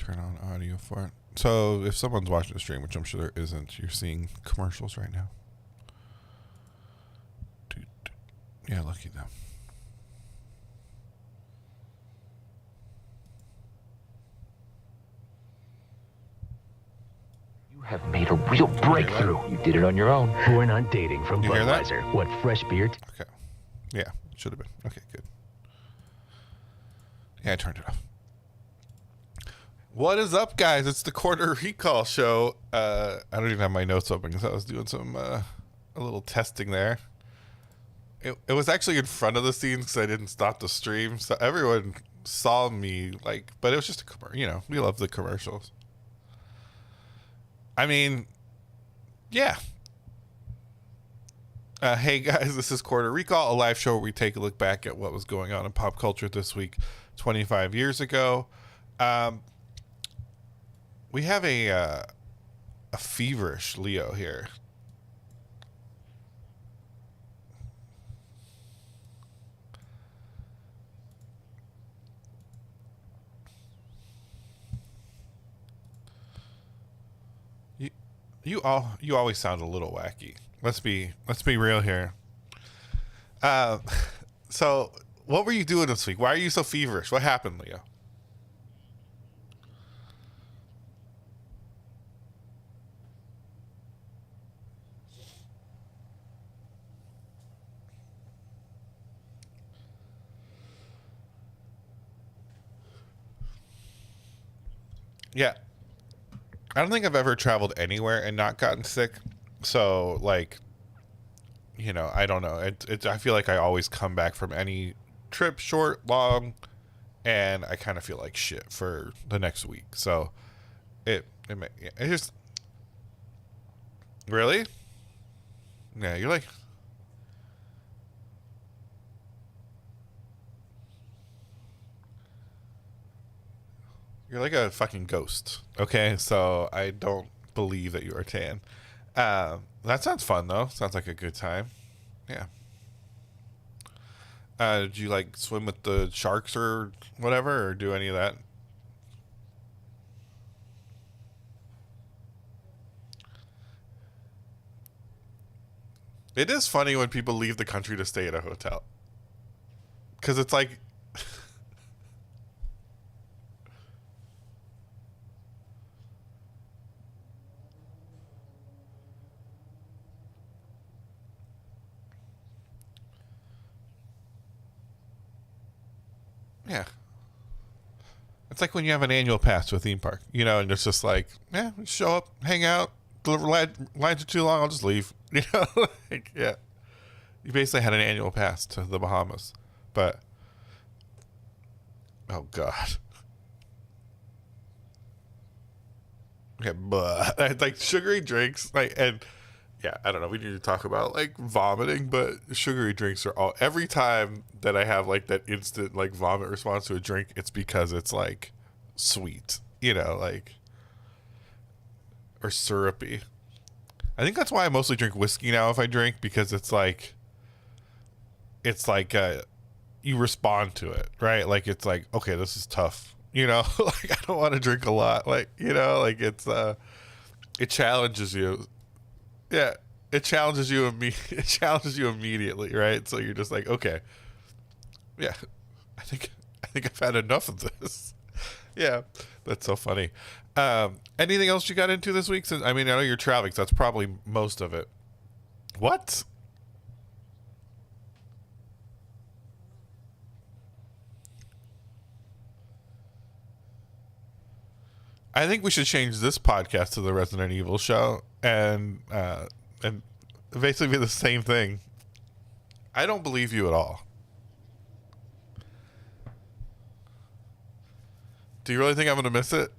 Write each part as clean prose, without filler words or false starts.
turn on audio for it. So if someone's watching the stream, which I'm sure there isn't, you're seeing commercials right now. Dude. Yeah, lucky them. You have made a real breakthrough. You did it on your own. Born on dating from Budweiser. What fresh beer? Okay. Yeah, should have been. Okay, good. Yeah, I turned it off. What is up, guys? It's the Quarter Recall Show. I don't even have my notes open because I was doing some a little testing there. It was actually in front of the scenes because I didn't stop the stream, so everyone saw me like. But it was just a commercial. You know, we love the commercials. I mean, yeah. Hey guys, this is Quarter Recall, a live show where we take a look back at what was going on in pop culture this week, 25 years ago. We have a feverish Leo here. You always sound a little wacky. Let's be real here. So what were you doing this week? Why are you so feverish? What happened, Leo? Yeah. I don't think I've ever traveled anywhere and not gotten sick. So, like, you know, I don't know. I feel like I always come back from any trip, short, long, and I kind of feel like shit for the next week. So, it just really, yeah. You're like a fucking ghost. Okay, so I don't believe that you are tan. That sounds fun though. Sounds like a good time. Yeah. Did you like swim with the sharks or whatever, or do any of that? It is funny when people leave the country to stay at a hotel. Because it's like... yeah. It's like when you have an annual pass to a theme park, you know, and it's just like, yeah, show up, hang out, deliver lines are too long, I'll just leave. You know, like, yeah. You basically had an annual pass to the Bahamas, but oh god. Yeah, but like sugary drinks, like, and yeah, I don't know. We need to talk about like vomiting, but sugary drinks are all. Every time that I have like that instant like vomit response to a drink, it's because it's like sweet, you know, like or syrupy. I think that's why I mostly drink whiskey now if I drink, because it's like you respond to it, right? Like it's like, okay, this is tough, you know. Like I don't want to drink a lot, like, you know, like it's it challenges you. Yeah, it challenges you it challenges you immediately, right? So you're just like, okay, yeah, I think I've had enough of this. Yeah, that's so funny. Anything else you got into this week? Since I mean, I know you're traveling, so that's probably most of it. What? I think we should change this podcast to the Resident Evil show and basically be the same thing. I don't believe you at all. Do you really think I'm going to miss it?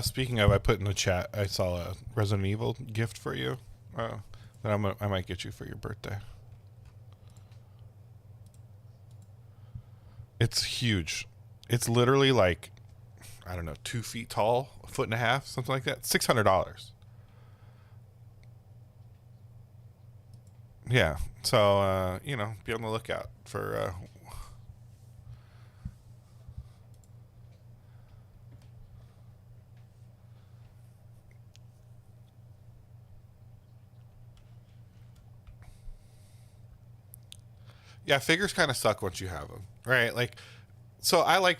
Speaking of, I put in the chat. I saw a Resident Evil gift for you. That I might get you for your birthday. It's huge. It's literally like, I don't know, 2 feet tall, a foot and a half, something like that. $600. Yeah. So be on the lookout for. Yeah, figures kind of suck once you have them, right? Like, so I like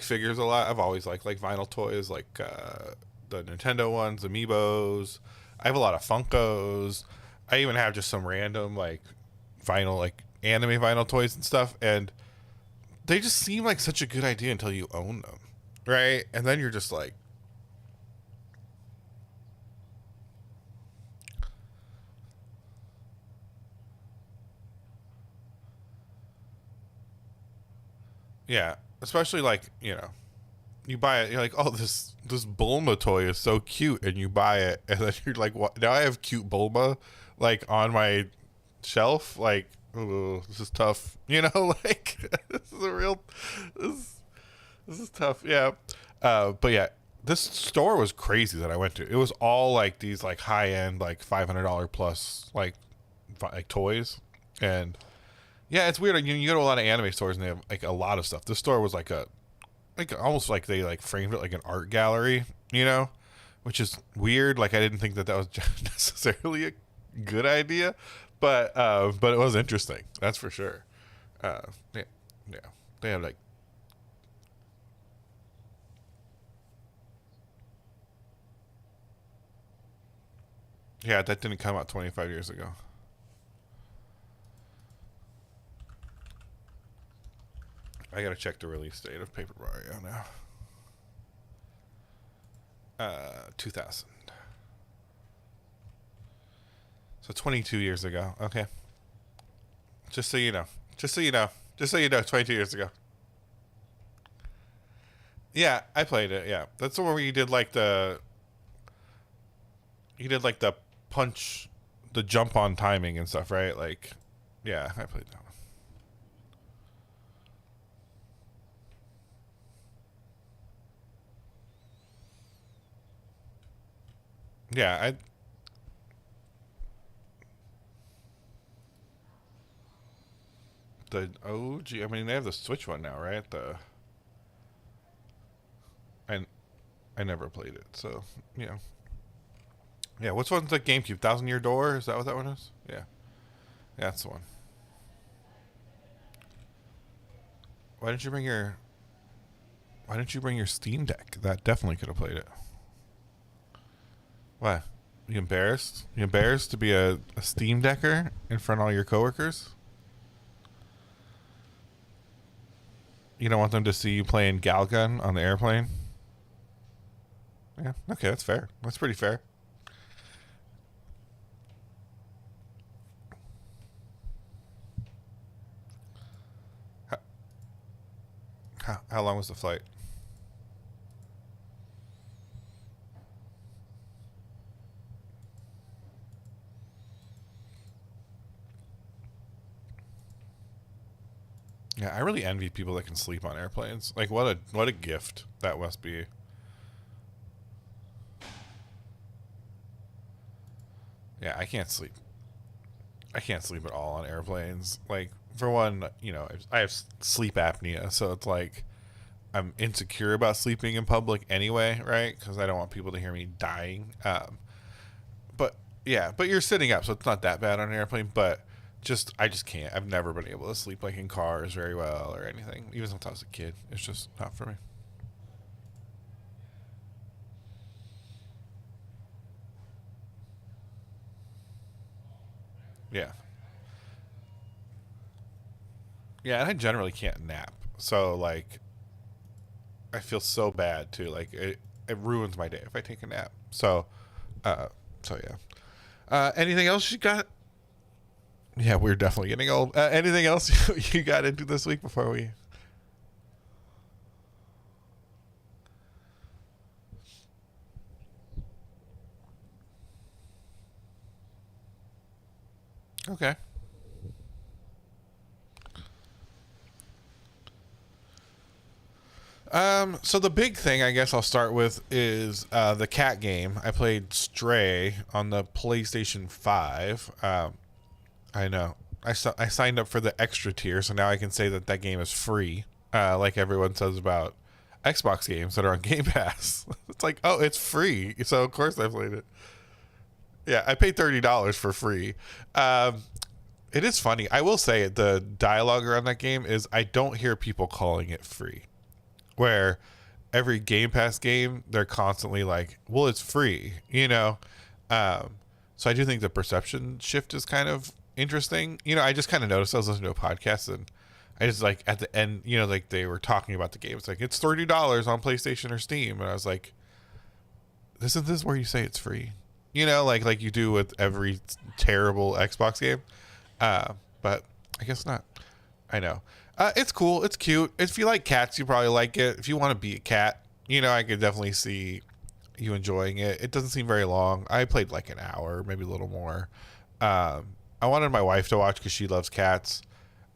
figures a lot. I've always liked vinyl toys, like the Nintendo ones, Amiibos. I have a lot of Funkos. I even have just some random like vinyl, like anime vinyl toys and stuff, and they just seem like such a good idea until you own them, right? And then you're just like, yeah, especially like, you buy it, you're like, oh, this Bulma toy is so cute, and you buy it, and then you're like, what? Now I have cute Bulma like on my shelf. Like, oh, this is tough. Like this is a real this is tough. Yeah, but yeah, this store was crazy that I went to. It was all like these like high end, like $500 plus like toys, and yeah, it's weird. You go to a lot of anime stores and they have like a lot of stuff. This store was like almost like they like framed it like an art gallery, which is weird. Like I didn't think that was necessarily a good idea, but it was interesting. That's for sure. Yeah, yeah. They have like. Yeah, that didn't come out 25 years ago. I gotta check the release date of Paper Mario now. 2000. So 22 years ago. Okay. Just so you know. 22 years ago. Yeah, I played it. Yeah, that's the one where you did like the punch, the jump on timing and stuff, right? Like, yeah, I played that one. Yeah, the OG. I mean, they have the Switch one now, right? I never played it, so yeah. Yeah, which one's the GameCube? Thousand Year Door? Is that what that one is? Yeah, that's the one. Why didn't you bring your Steam Deck? That definitely could have played it. What? You embarrassed? You embarrassed to be a Steam Decker in front of all your coworkers? You don't want them to see you playing Galgun on the airplane? Yeah, okay, that's fair. That's pretty fair. How long was the flight? Yeah, I really envy people that can sleep on airplanes. Like, what a gift that must be. Yeah, I can't sleep. I can't sleep at all on airplanes. Like, for one, I have sleep apnea, so it's like I'm insecure about sleeping in public anyway, right? Because I don't want people to hear me dying. But yeah, but you're sitting up, so it's not that bad on an airplane. But I just can't. I've never been able to sleep like in cars very well or anything. Even since I was a kid, it's just not for me. Yeah. Yeah, and I generally can't nap. So like I feel so bad too. Like it ruins my day if I take a nap. Uh so yeah. Anything else you got? Yeah, we're definitely getting old. Anything else you got into this week before we Okay. So the big thing I guess I'll start with is the cat game. I played Stray on the PlayStation 5. I know. I signed up for the extra tier, so now I can say that that game is free, like everyone says about Xbox games that are on Game Pass. It's like, oh, it's free, so of course I played it. Yeah, I paid $30 for free. It is funny. I will say the dialogue around that game is I don't hear people calling it free. Where every Game Pass game, they're constantly like, well, it's free, you know? So I do think the perception shift is kind of interesting. You know, I just kind of noticed I was listening to a podcast and I just like at the end, you know, like they were talking about the game. It's like, it's $30 on PlayStation or Steam. And I was like, isn't this where you say it's free? You know, like you do with every terrible Xbox game. But I guess not. I know. It's cool. It's cute. If you like cats, you probably like it. If you want to be a cat, you know, I could definitely see you enjoying it. It doesn't seem very long. I played like an hour, maybe a little more. I wanted my wife to watch because she loves cats,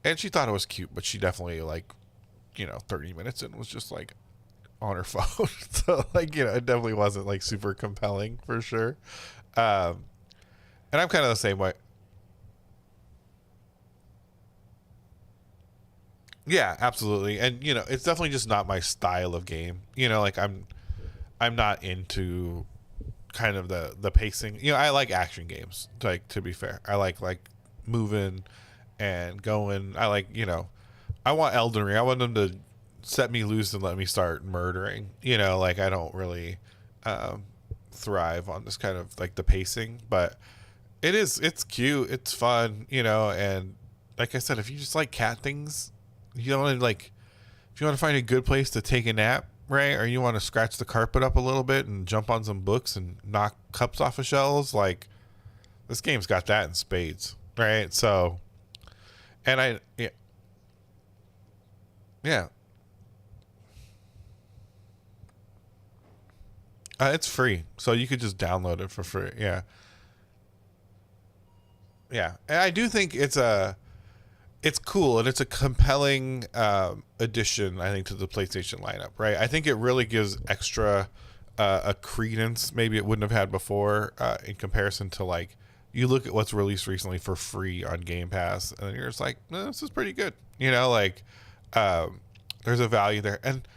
and she thought it was cute, but she definitely 30 minutes in was just like on her phone. So like, you know, it definitely wasn't like super compelling for sure. And I'm kind of the same way. Yeah, absolutely. And you know, it's definitely just not my style of game. You know, like I'm not into kind of the pacing. You know, I like action games, like to be fair. I like moving and going. I like, you know, I want Elden Ring. I want them to set me loose and let me start murdering. You know, like I don't really thrive on this kind of like the pacing, but it's cute, it's fun, you know, and like I said, if you just like cat things, you don't want to like, if you want to find a good place to take a nap, right? Or you want to scratch the carpet up a little bit and jump on some books and knock cups off of shelves, like this game's got that in spades, right? So, and yeah. It's free, so you could just download it for free. Yeah. Yeah. And I do think it's cool and it's a compelling addition, I think, to the PlayStation lineup, right? I think it really gives extra a credence maybe it wouldn't have had before in comparison to like you look at what's released recently for free on Game Pass and you're just like, this is pretty good. You know, like there's a value there. And,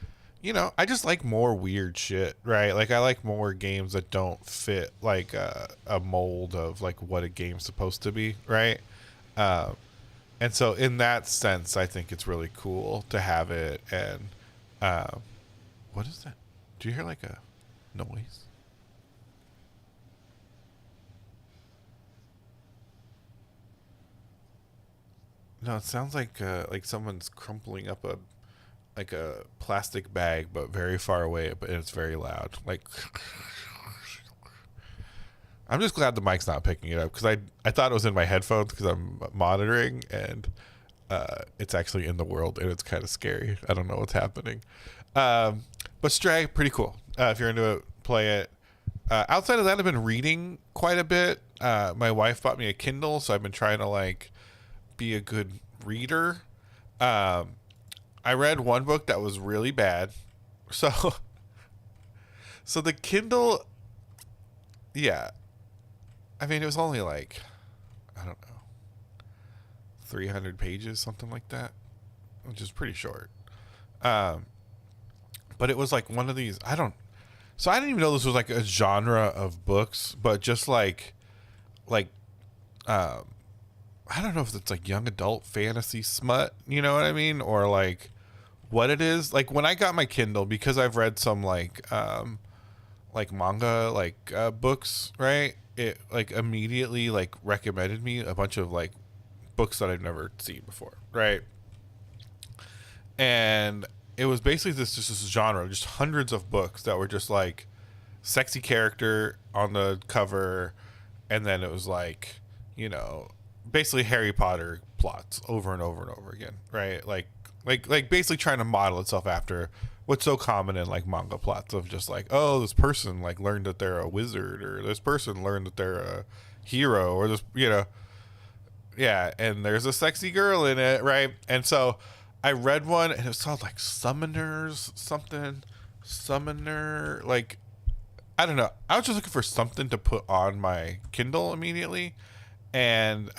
you know, I just like more weird shit, right? Like I like more games that don't fit like a mold of like what a game's supposed to be, right? And so in that sense, I think it's really cool to have it. And what is that? Do you hear like a noise? No, it sounds like someone's crumpling up a plastic bag, but very far away, but it's very loud. Like, I'm just glad the mic's not picking it up because I thought it was in my headphones because I'm monitoring and it's actually in the world and it's kind of scary. I don't know what's happening. But Stray, pretty cool. If you're into it, play it. Outside of that, I've been reading quite a bit. My wife bought me a Kindle, so I've been trying to like be a good reader. I read one book that was really bad. So the Kindle, yeah. I mean, it was only like, I don't know, 300 pages, something like that, which is pretty short. But it was like one of these, so I didn't even know this was like a genre of books, but just like, I don't know if it's like young adult fantasy smut, you know what I mean? Or like what it is. Like when I got my Kindle, because I've read some like manga, books, right? It like immediately like recommended me a bunch of like books that I've never seen before, right? And it was basically this genre, just hundreds of books that were just like sexy character on the cover, and then it was like, you know, basically Harry Potter plots over and over and over again, right? Like basically trying to model itself after what's so common in like manga plots of just like, oh, this person like learned that they're a wizard, or this person learned that they're a hero, or this, you know, Yeah, and there's a sexy girl in it, right? And so I read one, and it was called like Summoners something, Summoner, like I don't know. I was just looking for something to put on my Kindle immediately, and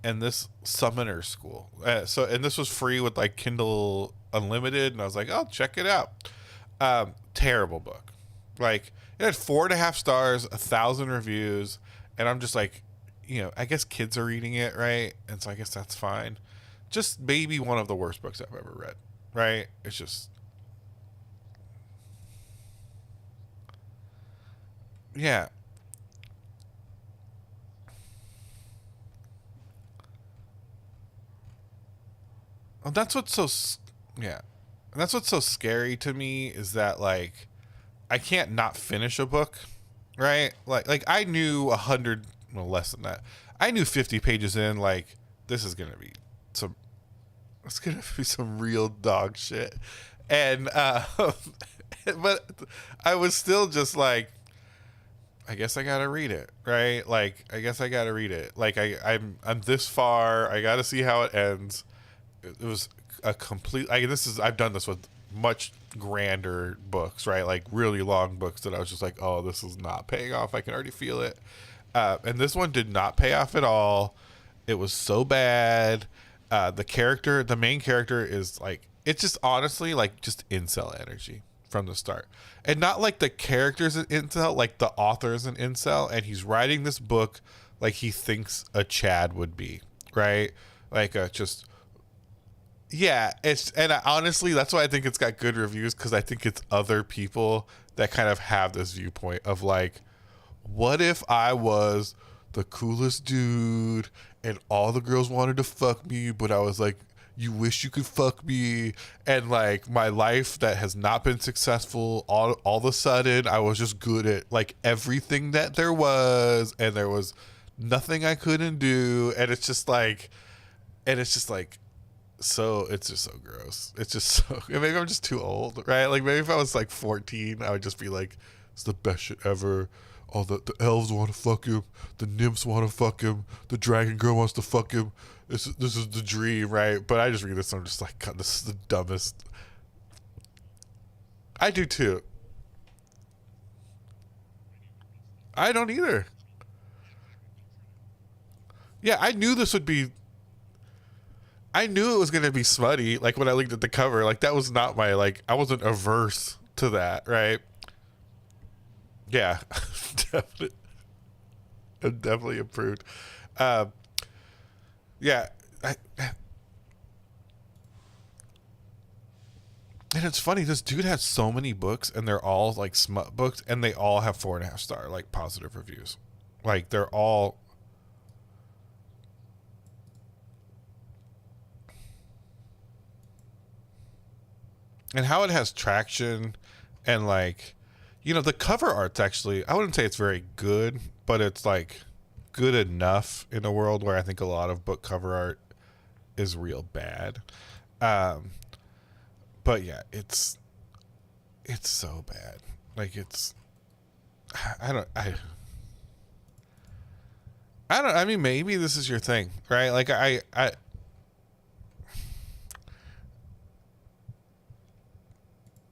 this Summoner School. And this was free with like Kindle Unlimited, and I was like, oh, check it out. Terrible book. Like it had 4.5 stars, 1,000 reviews, and I'm just like, I guess kids are reading it, right? And so I guess that's fine. Just maybe one of the worst books I've ever read, right? It's just, yeah. Well, that's what's so, yeah. And that's what's so scary to me is that like I can't not finish a book, right? Like I knew 100, well, less than that. I knew 50 pages in, like this is gonna be some, it's gonna be some real dog shit, and but I was still just like, I guess I gotta read it, right? Like I guess I gotta read it. Like I'm this far. I gotta see how it ends. It was a complete. I've done this with much grander books, right? Like really long books that I was just like, oh, this is not paying off. I can already feel it. And this one did not pay off at all. It was so bad. The main character is like, it's just honestly like just incel energy from the start. And not like the character's an incel, like the author's an incel, and he's writing this book like he thinks a Chad would be, right? Like just, yeah, honestly, that's why I think it's got good reviews, because I think it's other people that kind of have this viewpoint of like, what if I was the coolest dude and all the girls wanted to fuck me, but I was like, you wish you could fuck me, and like my life that has not been successful, all of a sudden I was just good at like everything that there was, and there was nothing I couldn't do, and it's just like so it's just so gross. It's just so, maybe I'm just too old, right? Like maybe if I was like 14, I would just be like, it's the best shit ever. All the elves want to fuck him, the nymphs want to fuck him, the dragon girl wants to fuck him. This is the dream, right? But I just read this and I'm just like, God, this is the dumbest. I do too. I don't either. Yeah, I knew it was going to be smutty. Like when I looked at the cover, like that was not my, like, I wasn't averse to that, right? Yeah, definitely improved. Yeah, and it's funny. This dude has so many books, and they're all like smut books, and they all have 4.5 star like positive reviews. Like they're all. And how it has traction, and like, the cover art's actually, I wouldn't say it's very good, but it's like good enough in a world where I think a lot of book cover art is real bad. But yeah, it's so bad. Like I mean, maybe this is your thing, right? Like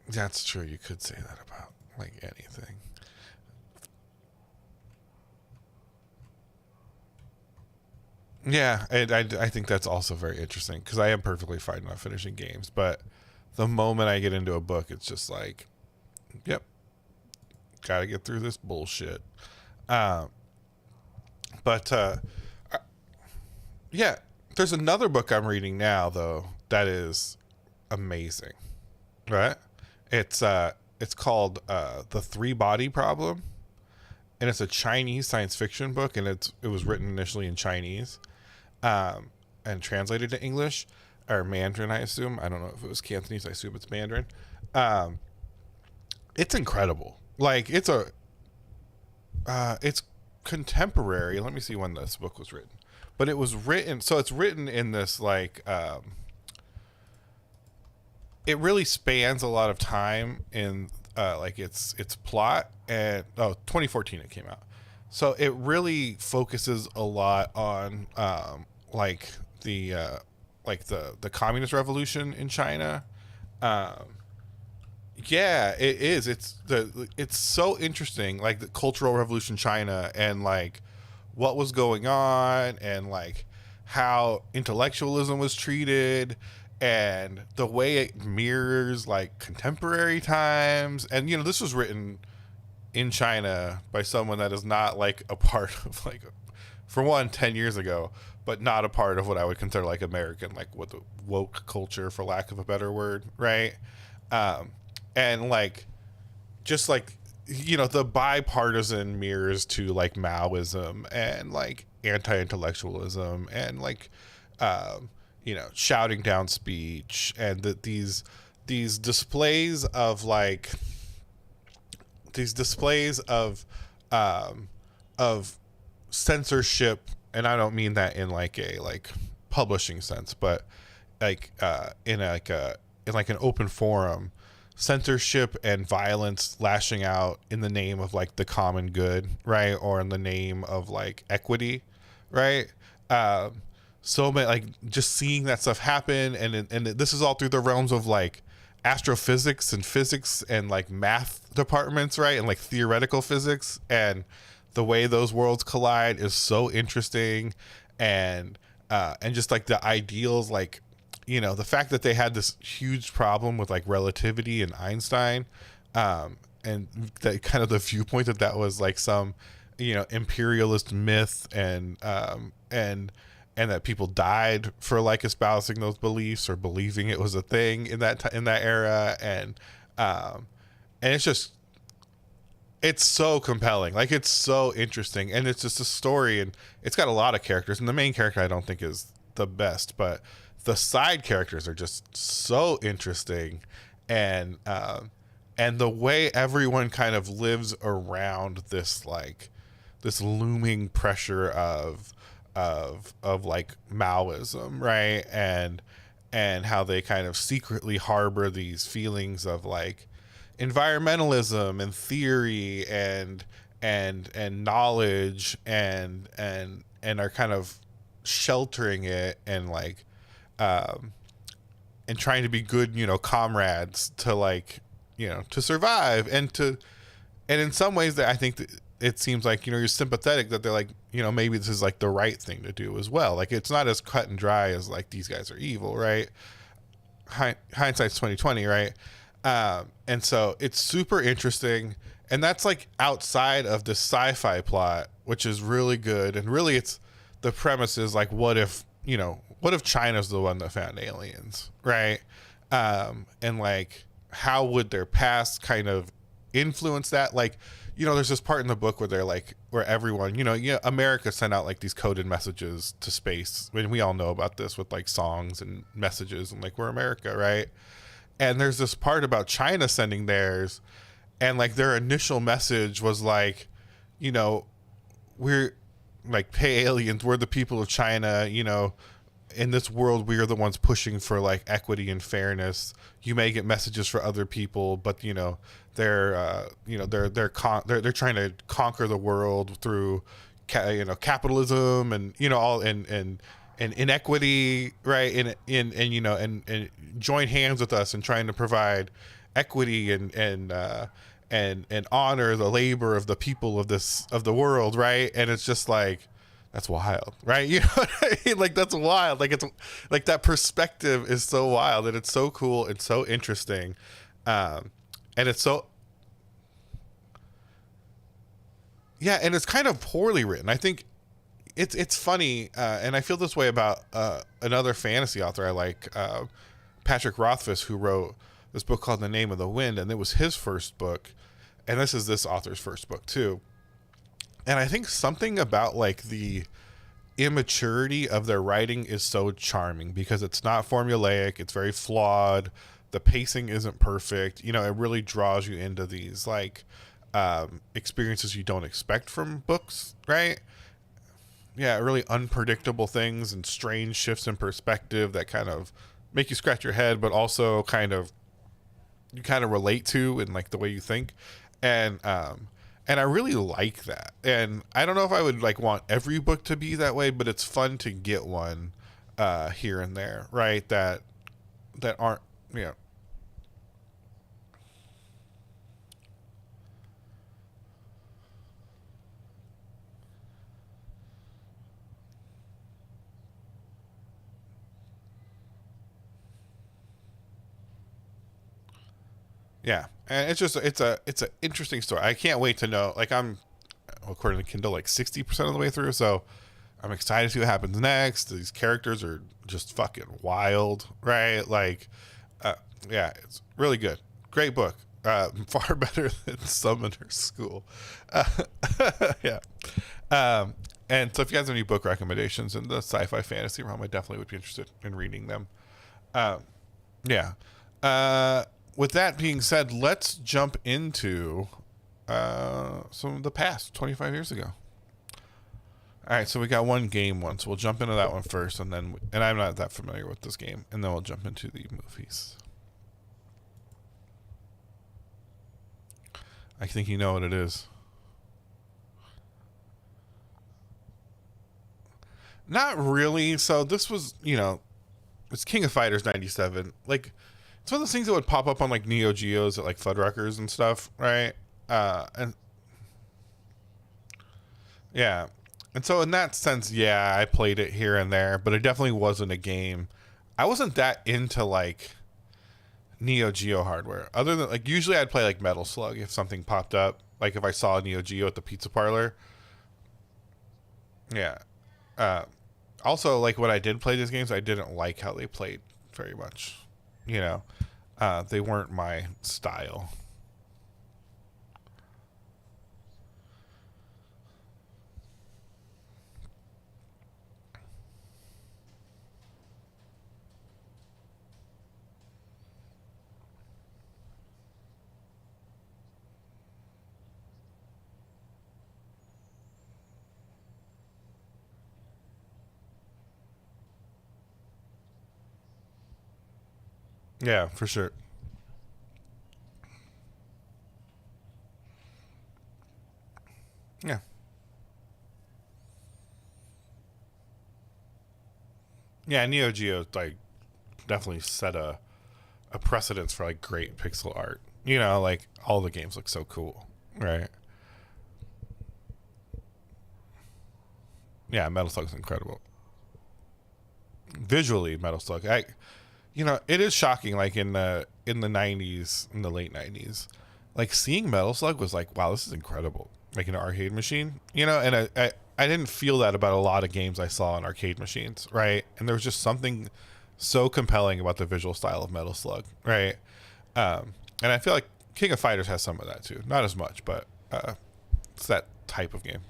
that's true. You could say that about like anything. Yeah, I think that's also very interesting, because I am perfectly fine not finishing games, but the moment I get into a book, it's just like, yep, got to get through this bullshit. But yeah, there's another book I'm reading now though that is amazing, right? It's called The Three Body Problem, and it's a Chinese science fiction book, and it was written initially in Chinese, and translated to English or Mandarin, I assume. I don't know if it was Cantonese. I assume it's Mandarin. It's incredible. Like it's contemporary. Let me see when this book was written, but it was written. So it's written in this like. It really spans a lot of time in like its plot, and 2014 it came out. So it really focuses a lot on like the communist revolution in China. Um, yeah, it is. It's so interesting, like the Cultural Revolution China and like what was going on and like how intellectualism was treated and the way it mirrors like contemporary times. And this was written in China by someone that is not like a part of like, for one, 10 years ago, but not a part of what I would consider like American, like what the woke culture, for lack of a better word, right? Um, and like, just like, the bipartisan mirrors to like Maoism and like anti-intellectualism and like, shouting down speech and these displays of like, these displays of censorship, and I don't mean that in like a like publishing sense, but like in like an open forum, censorship and violence lashing out in the name of like the common good, right, or in the name of like equity, right? So many, like, just seeing that stuff happen, and this is all through the realms of like astrophysics and physics and like math departments, right, and like theoretical physics, and the way those worlds collide is so interesting. And just like the ideals, like, the fact that they had this huge problem with like relativity and Einstein, and that kind of the viewpoint that was like some imperialist myth, and that people died for like espousing those beliefs or believing it was a thing in that in that era. And it's so compelling. Like, it's so interesting, and it's just a story, and it's got a lot of characters, and the main character I don't think is the best, but the side characters are just so interesting. And the way everyone kind of lives around this, like, this looming pressure of like Maoism, right? And how they kind of secretly harbor these feelings of like environmentalism and theory and knowledge, and are kind of sheltering it, and like and trying to be good comrades to like to survive, and in some ways that I think that it seems like you're sympathetic that they're like maybe this is like the right thing to do as well. Like, it's not as cut and dry as like these guys are evil, right? Hindsight's 2020, right? And so it's super interesting, and that's like outside of the sci-fi plot, which is really good. And really, it's the premise is like, what if China's the one that found aliens, right? And like, how would their past kind of influence that? Like, there's this part in the book where they're like, where everyone, America sent out like these coded messages to space. I mean, we all know about this with like songs and messages, and like, we're America, right? And there's this part about China sending theirs, and like their initial message was like, we're like, hey aliens, we're the people of China, in this world we are the ones pushing for like equity and fairness. You may get messages for other people, but they're trying to conquer the world through capitalism and all and inequity, right? And join hands with us in trying to provide equity and honor the labor of the people of the world, right? And it's just like, that's wild, right? You know what I mean? Like, that's wild. Like, it's like that perspective is so wild, and it's so cool and so interesting. And it's so, yeah, and it's kind of poorly written. I think it's funny, and I feel this way about another fantasy author I like, Patrick Rothfuss, who wrote this book called The Name of the Wind, and it was his first book, and this is this author's first book too. And I think something about like the immaturity of their writing is so charming, because it's not formulaic, it's very flawed, the pacing isn't perfect, it really draws you into these like experiences you don't expect from books, right? Yeah, really unpredictable things and strange shifts in perspective that kind of make you scratch your head, but also you kind of relate to in like the way you think. And And I really like that. And I don't know if I would like want every book to be that way, but it's fun to get one here and there, right? That aren't, you know. Yeah, and it's an interesting story. I can't wait to know. Like I'm, according to Kindle, like 60% of the way through, so I'm excited to see what happens next. These characters are just fucking wild, right? Like, yeah, it's really good. Great book. Far better than Summoner's School. Uh, yeah. And so if you guys have any book recommendations in the sci-fi fantasy realm, I definitely would be interested in reading them. Yeah. With that being said, let's jump into some of the past 25 years ago. All right, so we got one game one, so we'll jump into that one first, and I'm not that familiar with this game, and then we'll jump into the movies. I think you know what it is. Not really. So this was, it's King of Fighters 97. Like, it's one of those things that would pop up on like Neo Geos at like Fuddruckers and stuff, right? And yeah. And so in that sense, yeah, I played it here and there, but it definitely wasn't a game. I wasn't that into like Neo Geo hardware. Other than like usually I'd play like Metal Slug if something popped up. Like if I saw a Neo Geo at the pizza parlor. Yeah. Also, like when I did play these games, I didn't like how they played very much. They weren't my style. Yeah, for sure. Yeah. Yeah, Neo Geo like definitely set a precedence for like great pixel art. Like all the games look so cool, right? Yeah, Metal Slug's incredible. Visually, Metal Slug. It is shocking. Like in the '90s, in the late '90s, like seeing Metal Slug was like, wow, this is incredible. Like an arcade machine, and I didn't feel that about a lot of games I saw on arcade machines, right? And there was just something so compelling about the visual style of Metal Slug, right? And I feel like King of Fighters has some of that too. Not as much, but it's that type of game.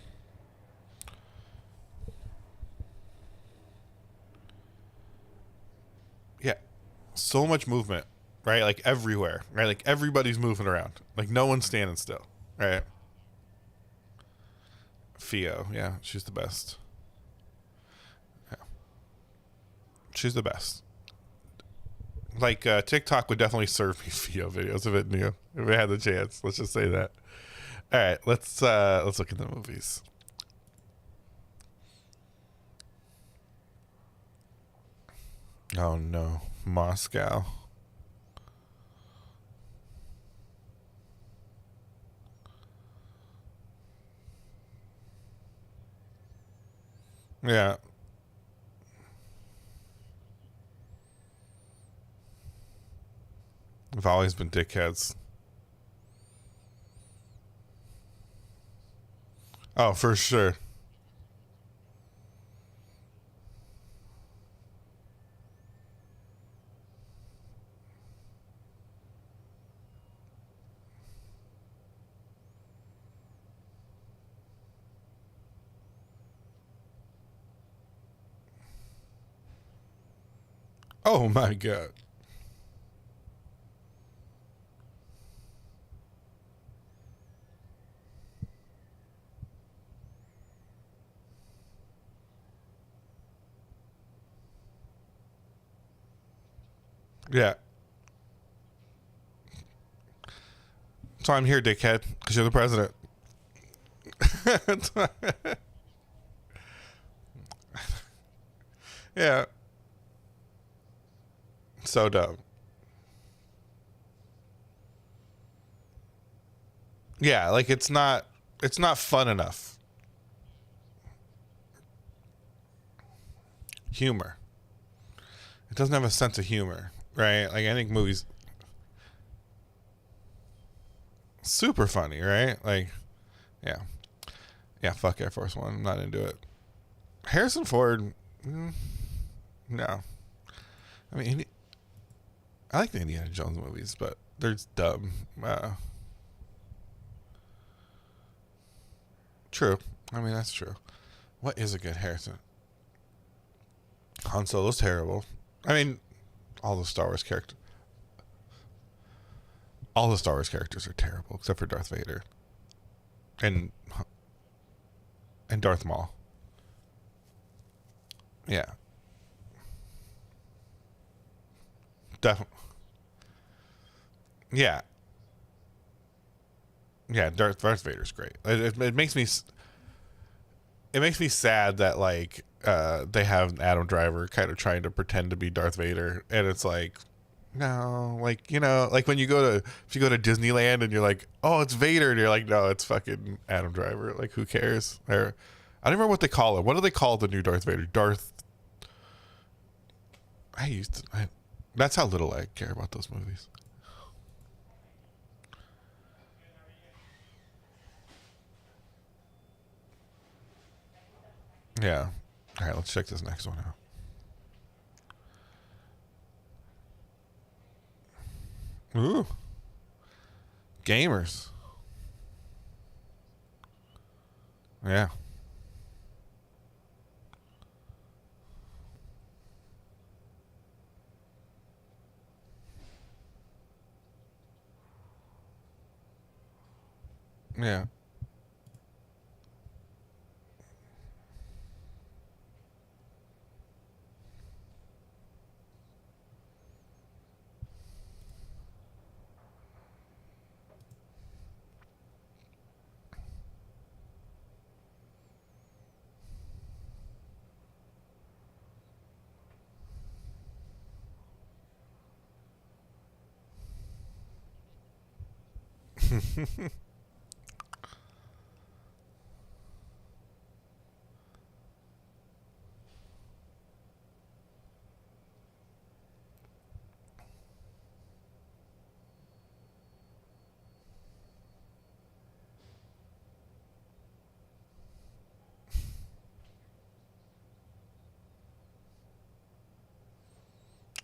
Yeah, so much movement, right? Like everywhere, right? Like everybody's moving around. Like no one's standing still, right? Fio, yeah, she's the best. Yeah, she's the best. Like TikTok would definitely serve me Fio videos if it knew, if it had the chance. Let's just say that. All right, let's look at the movies. Oh no, Moscow. Yeah, we've always been dickheads. Oh, for sure. Oh my god. Yeah. So I'm here, dickhead, because you're the president. Yeah. So dumb. Yeah, like it's not fun enough. Humor. It doesn't have a sense of humor, right? Like I think movies super funny, right? Like yeah. Yeah, fuck Air Force One. I'm not into it. Harrison Ford, no. I mean, I like the Indiana Jones movies, but they're just dumb. True. I mean, that's true. What is a good Harrison? Han Solo's terrible. I mean, all the Star Wars characters. All the Star Wars characters are terrible, except for Darth Vader and Darth Maul. Yeah, definitely. Yeah, yeah. Darth Vader's great. It makes me sad that like they have Adam Driver kind of trying to pretend to be Darth Vader, and it's like no, like like when if you go to Disneyland and you're like, oh, it's Vader, and you're like, no, it's fucking Adam Driver. Like, who cares? I don't remember what they call him. What do they call the new Darth Vader? That's how little I care about those movies. Yeah. All right, let's check this next one out. Ooh, gamers. Yeah. Yeah.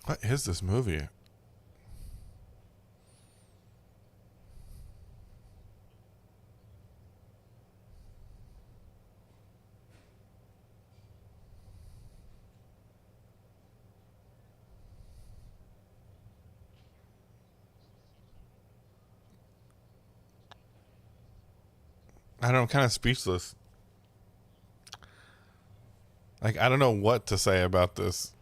What is this movie? I don't know, I'm kind of speechless. Like, I don't know what to say about this.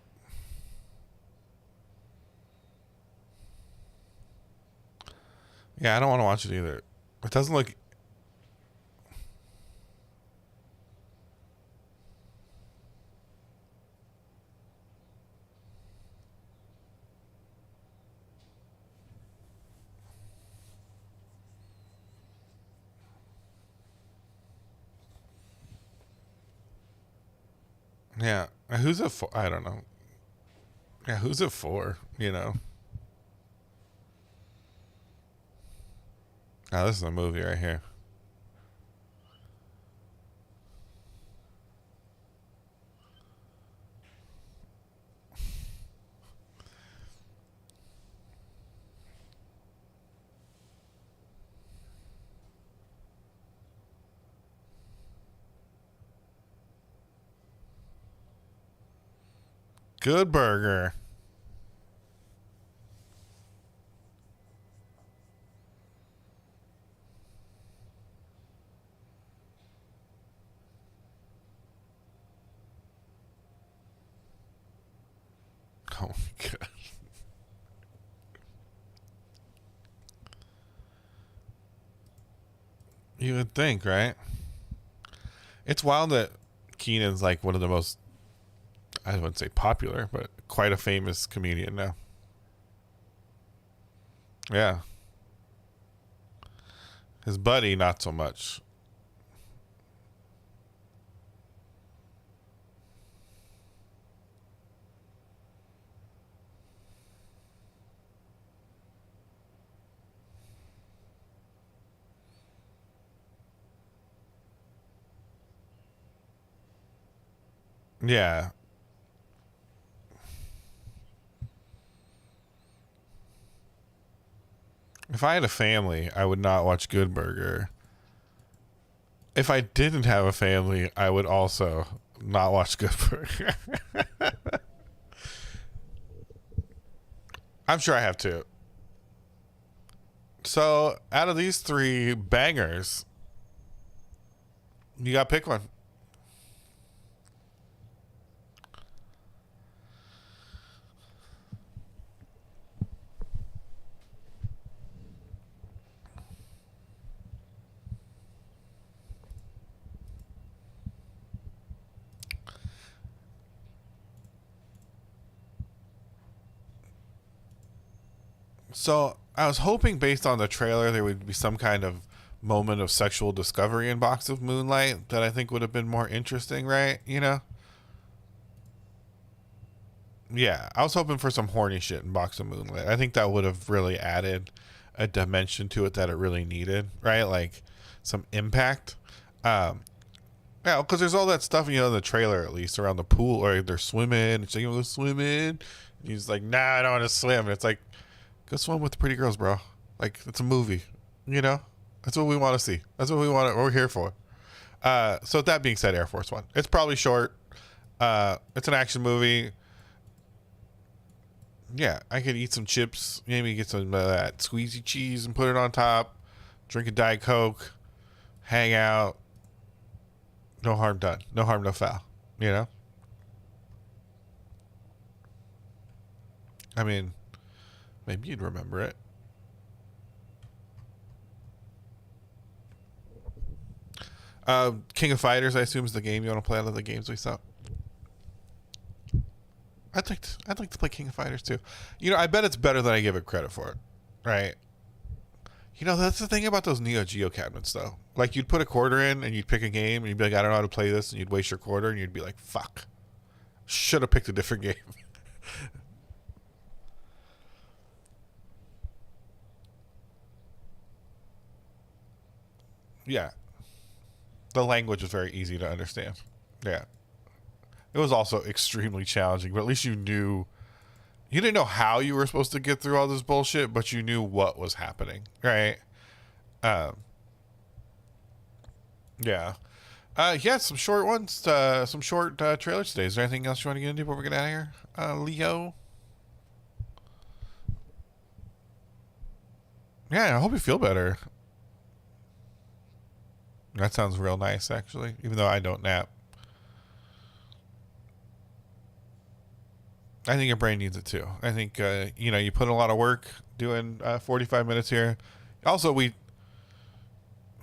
Yeah, I don't want to watch it either. It doesn't look. Yeah. Who's it for? I don't know. Yeah, who's it for? Now, this is a movie right here. Good Burger. Oh my god. You would think, right? It's wild that Keenan's like one of the most, I wouldn't say popular, but quite a famous comedian now. Yeah. His buddy, not so much. Yeah. If I had a family, I would not watch Good Burger. If I didn't have a family, I would also not watch Good Burger. I'm sure I have two. So, out of these three bangers, you got to pick one. So I was hoping, based on the trailer, there would be some kind of moment of sexual discovery in Box of Moonlight that I think would have been more interesting, right? You know? Yeah, I was hoping for some horny shit in Box of Moonlight. I think that would have really added a dimension to it that it really needed, right? Like some impact. Yeah, because there's all that stuff, you know, in the trailer at least around the pool, or they're swimming. It's like, you want to go swimming? And he's like, nah, I don't want to swim. And it's like, go swim with the pretty girls, bro. Like, it's a movie, you know? That's what we want to see. That's what we want. We're here for. So with that being said, Air Force One. It's probably short. It's an action movie. Yeah, I could eat some chips, maybe get some of that squeezy cheese and put it on top. Drink a Diet Coke. Hang out. No harm done. No harm, no foul. You know? I mean, maybe you'd remember it. King of Fighters, I assume, is the game you want to play out of the games we saw. I'd like to play King of Fighters too. You know, I bet it's better than I give it credit for it. Right? You know, that's the thing about those Neo Geo cabinets, though. Like, you'd put a quarter in and you'd pick a game and you'd be like, I don't know how to play this, and you'd waste your quarter and you'd be like, fuck. Should have picked a different game. Yeah. The language was very easy to understand. Yeah. It was also extremely challenging, but at least you knew. You didn't know how you were supposed to get through all this bullshit, but you knew what was happening, right? Yeah. Yeah, some short ones, some short trailers today. Is there anything else you want to get into before we get out of here? Leo? Yeah, I hope you feel better. That sounds real nice, actually, even though I don't nap. I think your brain needs it too. I think, you know, you put in a lot of work doing 45 minutes here. Also, we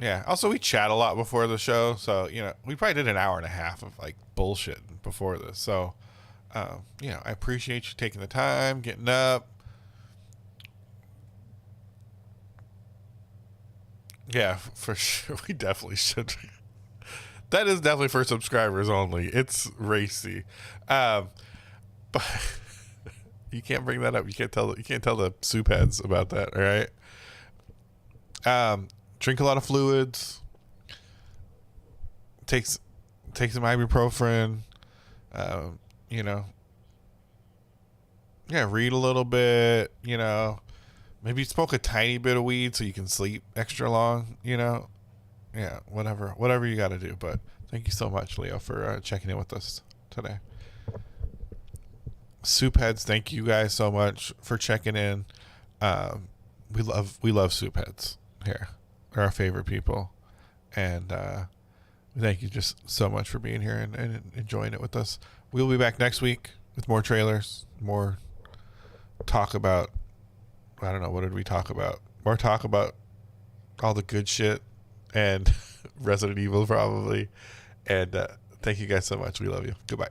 chat a lot before the show. So, you know, we probably did an hour and a half of like bullshit before this. So, you know, I appreciate you taking the time, getting up. Yeah, for sure. We definitely should. That is definitely for subscribers only. It's racy. But you can't bring that up. You can't tell the soup heads about that, all right? Drink a lot of fluids. Take some ibuprofen. You know. Yeah, read a little bit, you know. Maybe smoke a tiny bit of weed so you can sleep extra long, you know. Yeah, whatever you got to do. But thank you so much, Leo, for checking in with us today. Soup heads, thank you guys so much for checking in. We love soup heads here. They're our favorite people, and thank you just so much for being here and enjoying it with us. We'll be back next week with more trailers, more talk about, I don't know, what did we talk about? More talk about all the good shit and Resident Evil probably, And thank you guys so much. We love you. Goodbye.